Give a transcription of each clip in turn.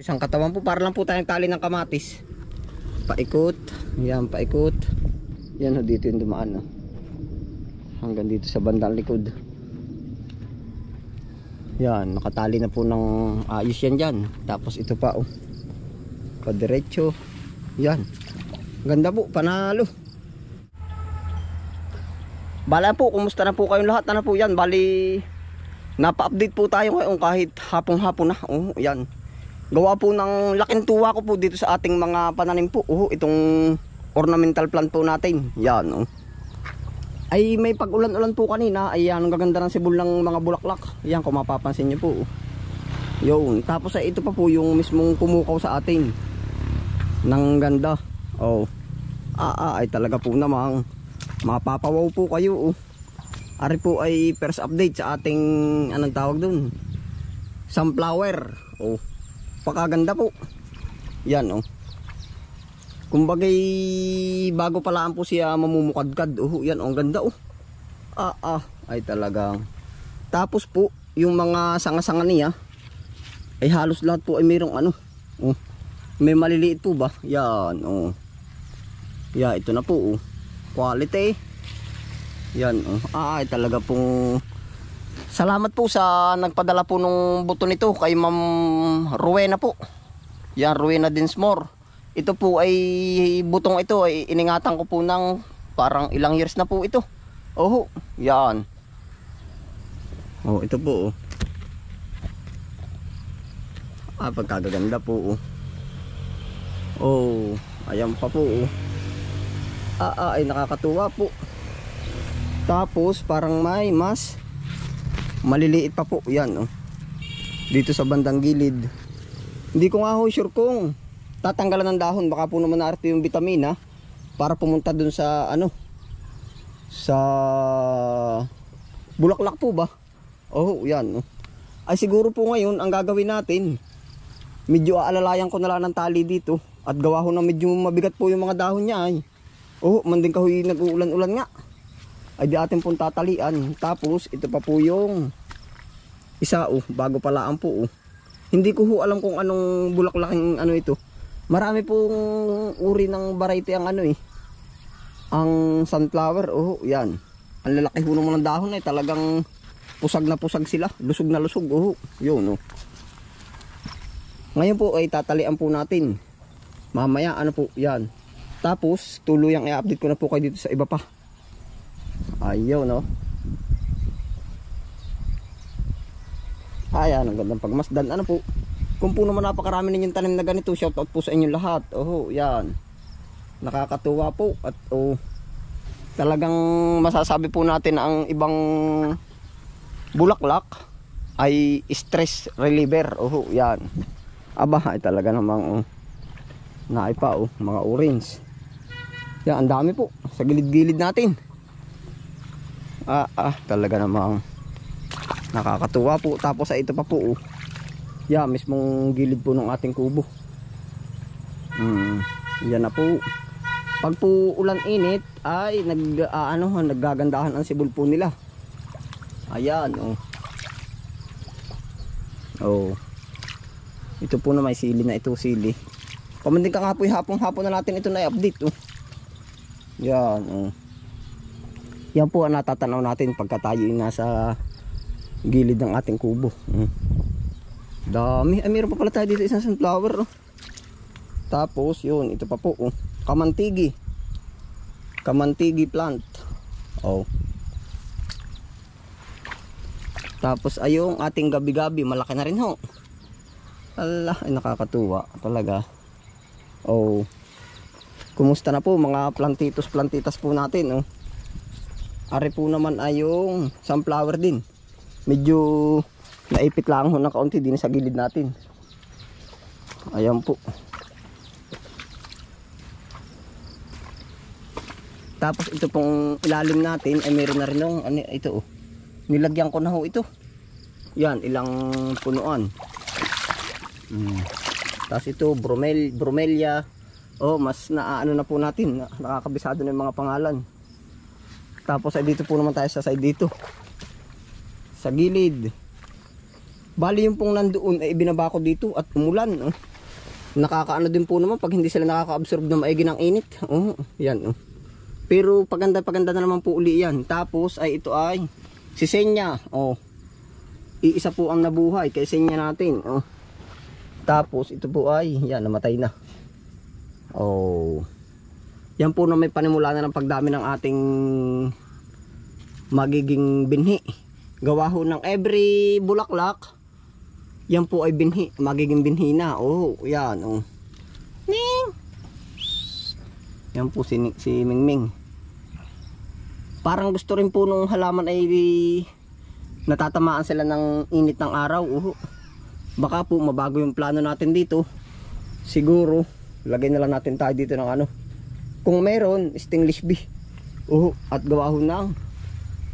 Isang katawan po para lang po tayong tali ng kamatis. Paikot. Yan, paikot. Yan ho, dito yung dumaan no? Hanggang dito sa bandang likod. Yan, nakatali na po ng ayos yan dyan. Tapos ito pa oh, padiretso. Yan, ganda po, panalo. Bala po, kumusta na po kayong lahat? Ano po yan, bali napa-update po tayo ngayon kahit hapong-hapon na. Oh, yan. Gawa po ng laking tuwa ko po dito sa ating mga pananim po. Oh, itong ornamental plant po natin. Yan, oh. Ay may pag-ulan-ulan po kanina. Ayan, ang gaganda ng sibol ng mga bulaklak. Yan, kung mapapansin nyo po. Oh. Yun, tapos ay ito pa po yung mismong pumukaw sa atin. Nang ganda. Oh. Ay talaga po namang mapapawaw po kayo. Oh. Ari po ay first update sa ating anong tawag dun? Sunflower. Oh. Pakaganda po. Yan oh. Kumbagay bago palaan po siya mamumukadkad. Oh, yan oh, ang ganda oh. Ay talagang. Tapos po yung mga sanga-sanga niya ay halos lahat po ay mayroong ano. Oh. May maliliit po ba? Yan oh. Yeah, ito na po oh. Quality. Yan oh. Ay talaga pong salamat po sa nagpadala po nung buto nito kay Ma'am Rowena po. Yan, Rowena Dinsmore. Ito po ay butong ito ay iningatan ko po ng parang ilang years na po ito. Oh, yan. Oh, ito po oh. Pagkagaganda po oh. Oh, ayan pa po oh. Ay nakakatuwa po. Tapos parang may mas maliliit pa po. Yan oh. Dito sa bandang gilid. Hindi ko nga ho sure kung tatanggalan ng dahon. Baka po naman naarte yung vitamina para pumunta dun sa ano, sa bulaklak po ba. Oh yan oh. Ay siguro po ngayon ang gagawin natin, medyo aalalayan ko na lang ng tali dito. At gawa ho na medyo mabigat po yung mga dahon niya ay. Oh, manding kahoy nag-uulan-ulan nga. Ay di atin pong tatalian. Tapos ito pa po yung isa oh, bago palaan po oh. Hindi ko ho alam kung anong bulaklaking ano ito. Marami pong uri ng variety ang ano eh. Ang sunflower oh, yan. Ang lalaki ho naman ng dahon ay talagang pusag na pusag sila. Lusog na lusog oh. Yun oh. Ngayon po ay tatalian po natin. Mamaya ano po yan. Tapos tuluyang i-update ko na po kayo dito sa iba pa. Ayaw no. Ayan, ang gandang pagmasdan. Ano po? Kung po naman napakarami ninyong tanim na ganito, shoutout po sa inyong lahat. Oh, yan. Nakakatuwa po. At oh, talagang masasabi po natin na ang ibang bulaklak ay stress reliever. Oh, yan. Aba, ay talaga namang oh, naipa oh, mga orange. Yan, ang dami po sa gilid-gilid natin. Talaga namang nakakatuwa po. Tapos ay ito pa po oh. Yan, mismong gilid po ng ating kubo. Yan na po. Pag po ulan init ay naggagandahan ang sibol po nila. Ayan oh. Oh. Ito po na may sili na ito, sili. Pamanding ka nga po hapong-hapon na natin ito na i-update oh. Yan oh. Yan po ang natatanaw natin pagka tayo nasa gilid ng ating kubo. Dami. Ay meron pa pala tayo dito isang sunflower oh. Tapos yun, ito pa po oh. Kamantigi. Kamantigi plant. Oh. Tapos ayong ating gabi-gabi, malaki na rin ho. Allah, ay nakakatuwa talaga. Oh. Kumusta na po mga plantitas po natin oh. Ari po naman ay yung sunflower din. Medyo naipit lang ho ng kaunti din sa gilid natin. Ayan po. Tapos ito pong ilalim natin ay meron na rin ng ano ito oh. Nilagyan ko na ho ito. Yan, ilang punuan. Tapos ito bromelia. Oh, mas naano na po natin, nakakabisado na yung mga pangalan. Tapos ay dito po naman tayo sa side dito. Sa gilid. Bali yung pong nandoon ay ibinaba ko dito at umulan. Oh. Nakakaano din po naman pag hindi sila nakaka-absorb ng maigi ng init. Oh, yan. Oh. Pero paganda na naman po uli yan. Tapos ay ito ay si Senya. Oh. Iisa po ang nabuhay kay Senya natin. Oh. Tapos ito po ay yan, namatay na. Oh. Yan po na may panimula na ng pagdami ng ating magiging binhi. Gawa ho ng every bulaklak. Yan po ay binhi, magiging binhi na. Oh, yan. Oh. Ning. Yan po si Mingming. Parang gusto rin po nung halaman ay natatamaan sila ng init ng araw. Oh. Baka po mabago yung plano natin dito. Siguro, lagay na lang natin tayo dito ng ano. Kung meron, stainless bee. Oh, at gawa ho ng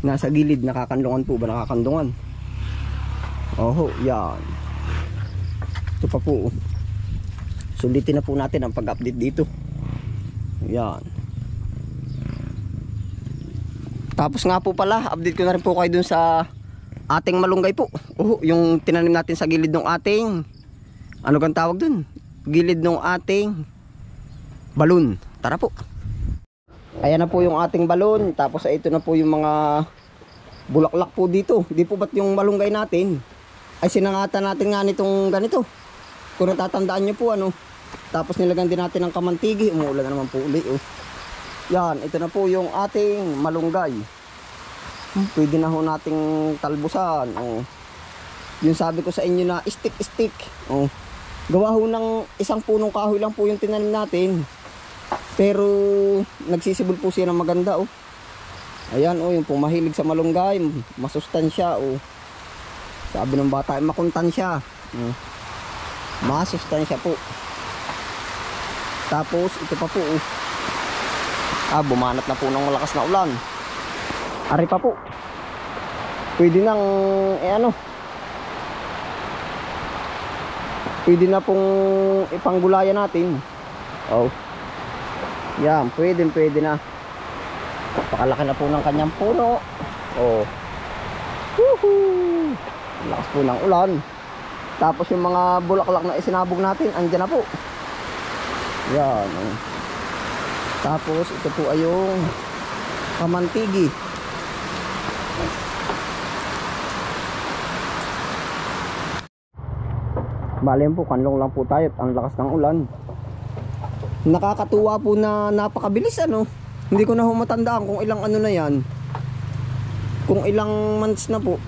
nasa gilid, nakakandungan po ba? Nakakandungan. Oh, yan. Ito pa po. Sulitin na po natin ang pag-update dito. Yan. Tapos nga po pala, update ko na rin po kayo dun sa ating malunggay po. Oh, yung tinanim natin sa gilid ng ating, ano kang tawag dun? Gilid ng ating balon. Tara po. Ayan na po yung ating balon. Tapos ito na po yung mga bulaklak po dito. Di po ba't yung malunggay natin ay sinangatan natin nga nitong ganito. Kung natatandaan nyo po ano. Tapos nilagyan din natin ng kamantigi. Umuulan na naman po uli. Oh. Yan, ito na po yung ating malunggay. Pwede na ho nating talbusan. Oh. Yung sabi ko sa inyo na stick. Oh. Gawa ho ng isang punong kahoy lang po yung tinanim natin. Pero nagsisibol po siya ng maganda. Oh. Ayan, oh, yung pumahilig sa malunggay, masustansya. Oh. Sabi ng bata, makuntansya. Masustansya po. Tapos ito pa po. Oh. Bumanat na po ng malakas na ulan. Ari pa po. Pwede nang pwede na pong ipanggulayan natin. Oh. Yan, pwede na. Pakalaki na po ng kanyang puno. Oh. Woohoo! Lakas po ng ulan. Tapos yung mga bulaklak na isinabog natin, andyan na po. Yan. Oh. Tapos ito po ay yung kamantigi. Bale po, kanlong lang po tayo at ang lakas ng ulan. Nakakatuwa po na napakabilis ano. Hindi ko na matandaan kung ilang ano na yan. Kung ilang months na po.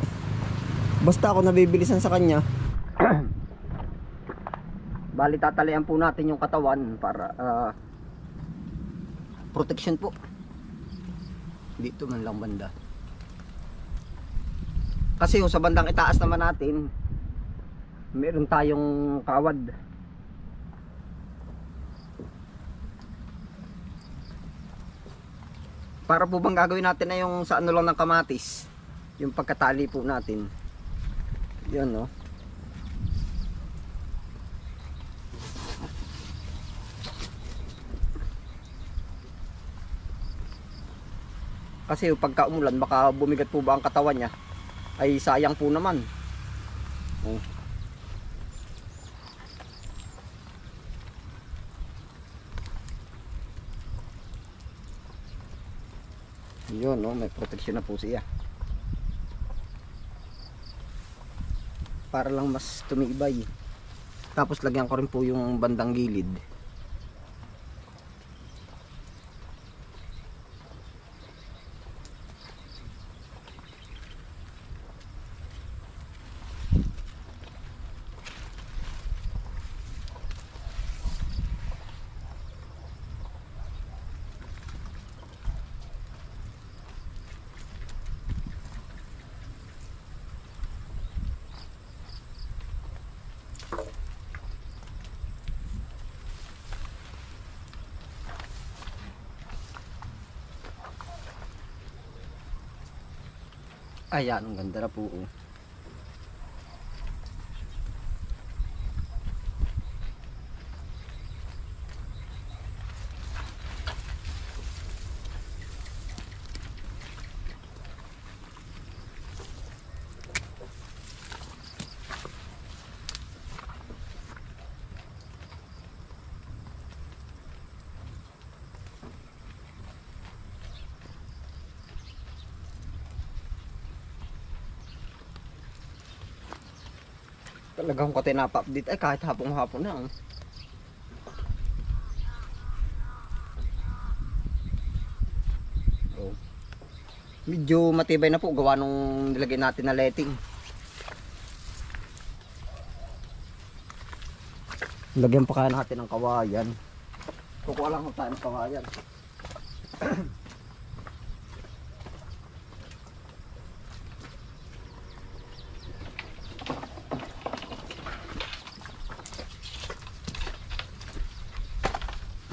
Basta ako nabibilisan sa kanya. Bali tatalian po natin yung katawan para protection po. Dito man lang banda. Kasi yung sa bandang itaas naman natin, meron tayong kawad. Para po bang gagawin natin na yung sa ano lang ng kamatis, yung pagkatali po natin. Yun no. Kasi yung pagka umulan, baka bumigat po ba ang katawan niya, ay sayang po naman. Oh. Yun no, may protection na po siya. Para lang mas tumibay. Tapos lagyan ko rin po yung bandang gilid. Ayan, ang ganda na po. Talagang ko tinapa-update ay kahit hapong-hapon na. Oh. Medyo matibay na po gawa nung nilagay natin na letting. Lagyan pa kaya natin ng kawayan. Kukuha lang tayo ng kawayan.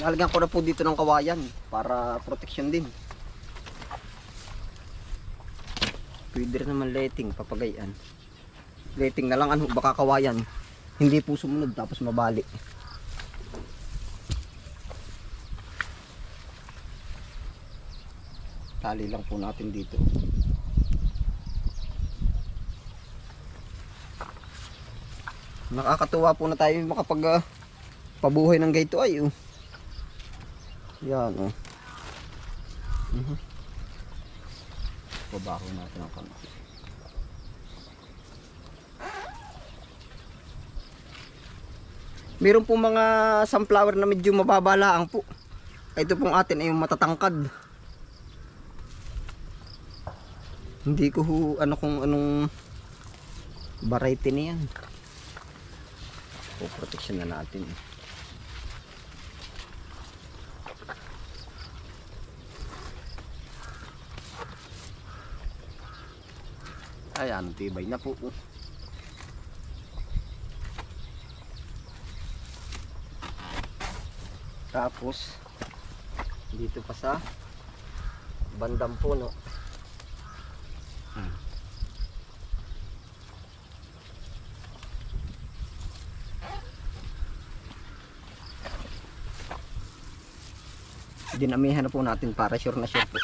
Nalagyan ko na po dito ng kawayan para protection din. Pwede rin naman letting, papagayan. Letting na lang, ano, baka kawayan hindi po sumunod tapos mabali. Tali lang po natin dito. Nakakatuwa po na tayo makapag pabuhay ng gayto ay oh. Yan oh. Babaho natin ang konti. Meron po mga sunflower na medyo mababalaang po. Ito pong atin ay matatangkad. Hindi ko ano kung anong variety niyan. O protection na natin. Ayan, tibay na po. Tapos dito pa sa bandang puno. Dinamihan na po natin para sure na sure po.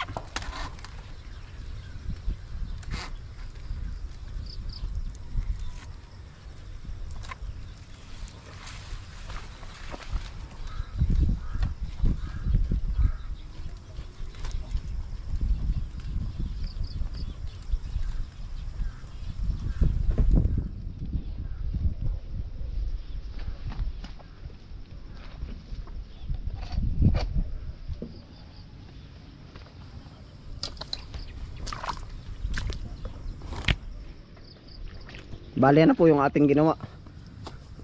Bale na po yung ating ginawa.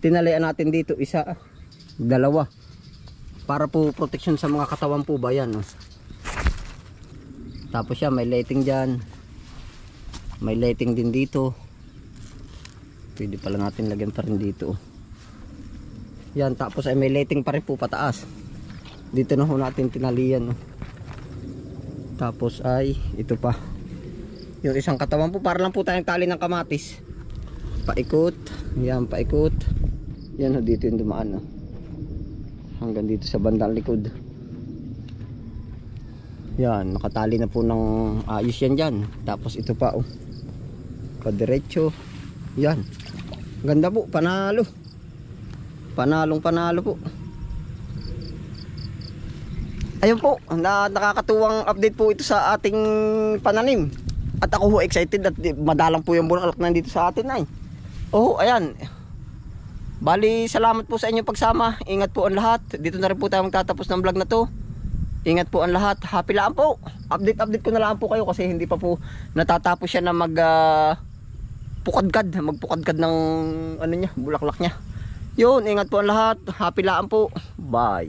Tinalian natin dito isa, dalawa. Para po protection sa mga katawan po ba yan. Tapos siya may lighting dyan. May lighting din dito. Pwede pala natin lagyan pa rin dito. Yan, tapos ay may lighting pa rin po pataas. Dito na ho natin tinalian. Tapos ay ito pa. Yung isang katawan po para lang po tayong tali ng kamatis. Paikot, yan paikot. Yan ho, dito yung dumaan hanggang dito sa bandang likod. Yan, nakatali na po ng ayos yan dyan. Tapos ito pa padiretso. Yan, ganda po, panalo. Panalong panalo po. Ayun po, nakakatuwang update po ito sa ating pananim. At ako ho excited at madalang po yung bulaklak nandito sa atin ay. Oh, ayan. Bali, salamat po sa inyong pagsama. Ingat po ang lahat. Dito na rin po tayo magtatapos ng vlog na to. Ingat po ang lahat. Happy lang po. Update ko na lang po kayo kasi hindi pa po natatapos siya na magpukadkad ng ano niya, bulaklak niya. Yun, ingat po ang lahat. Happy lang po. Bye.